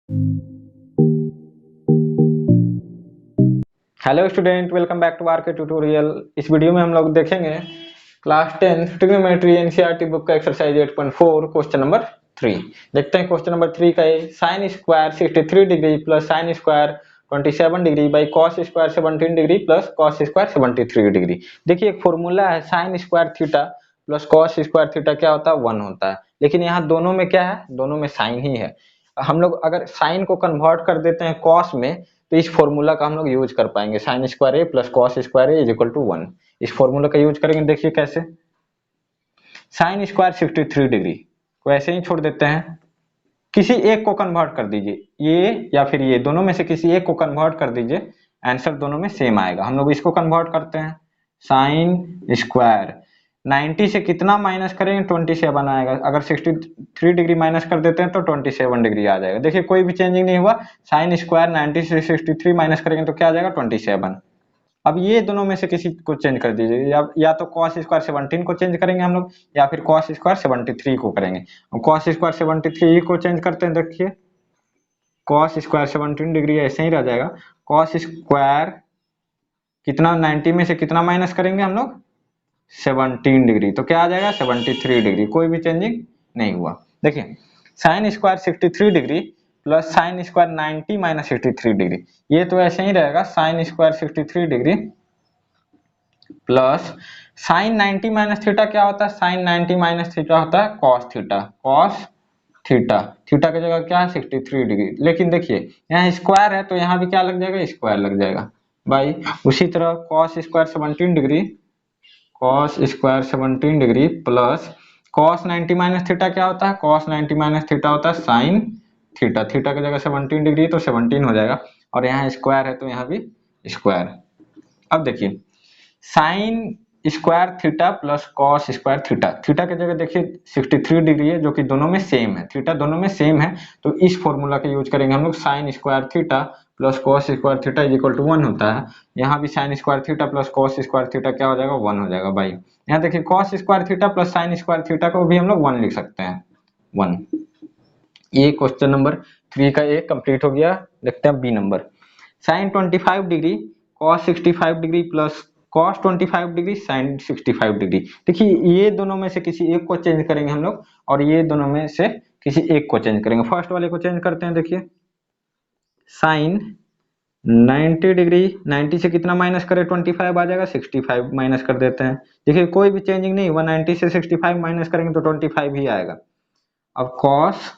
Hello student, welcome back to R K tutorial. इस video में हम लोग देखेंगे क्लास 10 ट्रिग्नोमेट्री एनसीईआरटी बुक का एक्सरसाइज 8.4 क्वेश्चन नंबर 3। देखते हैं क्वेश्चन नंबर 3 का है। Sine square 63 degree plus sine square 27 degree by cos square 17 degree plus cos square 73 degree. देखिए एक फॉर्मूला है, sine square theta plus cos square theta क्या होता है, 1 होता है। लेकिन यहाँ दोनों में क्या है, दोनों में साइन ही है। हम लोग अगर साइन को कन्वर्ट कर देते हैं कॉस में तो इस फॉर्मूला का हम लोग यूज कर पाएंगे, sine square A plus cos square A is equal to 1। इस फॉर्मूला का यूज करेंगे। देखिए कैसे, साइन स्क्वायर 63 डिग्री को ऐसे ही छोड़ देते हैं, किसी एक को कन्वर्ट कर दीजिए, ये या फिर ये, दोनों में से किसी एक को कन्वर्ट कर दीजिए, आंसर दोनों में सेम आएगा। हम लोग इसको कन्वर्ट करते हैं, साइन स्क्वायर 90 से कितना माइनस करेंगे, 27 आएगा। अगर 63 डिग्री माइनस कर देते हैं तो 27 डिग्री आ जाएगा। देखिए कोई भी चेंजिंग नहीं हुआ। साइन स्क्वायर 90 से 63 माइनस करेंगे तो क्या आ जाएगा, 27। अब ये दोनों में से किसी को चेंज कर दीजिए, या तो cos स्क्वायर 17 को चेंज करेंगे हम लोग, या फिर cos स्क्वायर 73 को करेंगे। cos स्क्वायर 73 को चेंज करते हैं। देखिए cos स्क्वायर 17 डिग्री ऐसे ही रह जाएगा। cos स्क्वायर कितना, 90 में से कितना माइनस करेंगे हम लोग, 17 डिग्री, तो क्या आ जाएगा, 73 डिग्री। कोई भी चेंजिंग नहीं हुआ। देखिए sign square 63 degree plus sine square 90 minus 63 degree, ये तो ऐसे ही रहेगा। Sign square 63 degree plus sign 90 minus theta क्या होता है, साइन 90 माइनस थीटा होता है cos theta. Cos theta, theta की जगह क्या है, 63 डिग्री। लेकिन देखिए यहाँ स्क्वायर है तो यहाँ भी क्या लग जाएगा, स्क्वायर लग जाएगा भाई। उसी तरह cos square 17 degree, cos square 17 degree plus cos 90 minus theta क्या होता है, कॉस 90 माइनस थीटा होता है साइन थीटा। थीटा की जगह 17 डिग्री तो 17 हो जाएगा, और यहाँ स्क्वायर है तो यहाँ भी स्क्वायर। अब देखिए sign square theta plus cos square theta, theta की जगह देखिए 63 डिग्री है जो कि दोनों में सेम है, थीटा दोनों में सेम है, तो इस फॉर्मूला का यूज करेंगे हम लोग। Sine square theta plus cos square theta is equal to 1 होता है। यहाँ भी sine square theta plus cos square theta क्या हो जाएगा, 1 हो जाएगा भाई। यहाँ देखिए cos square theta plus sine square theta को भी हम लोग 1 लिख सकते हैं, 1। ये क्वेश्चन नंबर 3 का एक कंप्लीट हो गया। देखते हैं B number. Sine 25 degree cos 65 degree plus cos 25 degree sine 65 degree. देखिए ये दोनों में से किसी एक को चेंज करेंगे हम लोग, और ये दोनों में से किसी एक को चेंज करेंगे। फर्स्ट वाले को चेंज करते हैं। देखिए साइन 90 डिग्री, 90 से कितना माइनस करें, 25 आ जाएगा, 65 माइनस कर देते हैं। देखिए कोई भी चेंजिंग नहीं हुआ, 90 से 65 माइनस करेंगे तो 25 ही आएगा। अब कॉस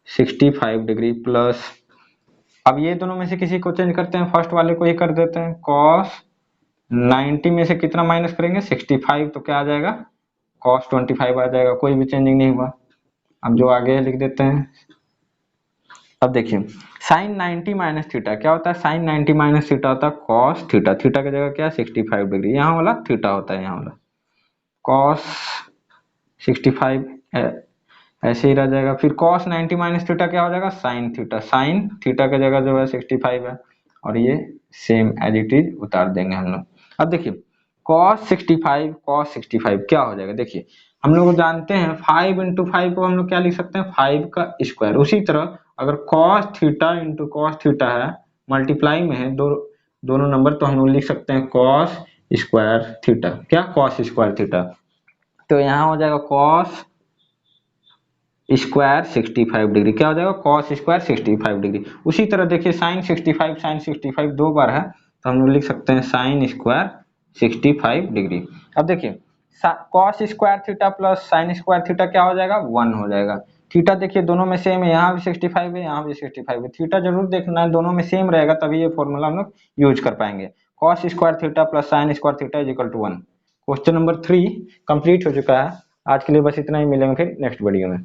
65 डिग्री प्लस, अब ये दोनों में से किसी को चेंज करते हैं, फर्स्ट वाले को ही कर देते हैं। कॉस 90 में से कितना माइनस करेंगे, 65, तो क्या आ जाएगा, कॉस 25 आ जाएगा। कोई भी चेंजिंग नहीं हुआ। अब जो आगे लिख देते हैं। अब देखिए साइन 90 माइनस थीटा क्या होता है, साइन 90 माइनस थीटा होता है कॉस थीटा। थीटा की जगह क्या है, 65 डिग्री, यहाँ वाला थीटा होता है, यहाँ वाला कॉस 65 ऐसे ही रह जाएगा। फिर cos 90 माइनस थीटा क्या हो जाएगा, साइन थीटा। साइन थीटा की जगह जो है 65 है, और ये सेम एज इट इज उतार देंगे हम लोग। अब देखिए cos 65 क्या हो जाएगा। देखिए हम लोग जानते हैं 5 इंटू 5 को हम लोग क्या लिख सकते हैं, 5 का स्क्वायर। उसी तरह अगर cos theta into cos theta है, मल्टीप्लाई में है दोनों नंबर, तो हम लोग लिख सकते हैं cos स्क्वायर थीटा। क्या, cos स्क्वायर थीटा। तो यहाँ हो जाएगा cos स्क्वायर 65 डिग्री, क्या हो जाएगा, कॉस स्क्वायर 65 डिग्री। उसी तरह देखिए साइन 65 दो बार है, तो हम लोग लिख सकते हैं साइन स्क्वायर 65 डिग्री। अब देखिए cos square theta plus sine square theta क्या हो जाएगा, 1 हो जाएगा। थीटा देखिए दोनों में सेम है, यहाँ भी 65 है, यहाँ भी 65 है। थीटा जरूर देखना है, दोनों में सेम रहेगा तभी ये फॉर्मूला हम लोग यूज कर पाएंगे। Cos square theta plus sine square theta is equal to 1। Question number 3 complete हो चुका है। आज के लिए बस इतना ही, मिलेंगे फिर नेक्स्ट वीडियो में।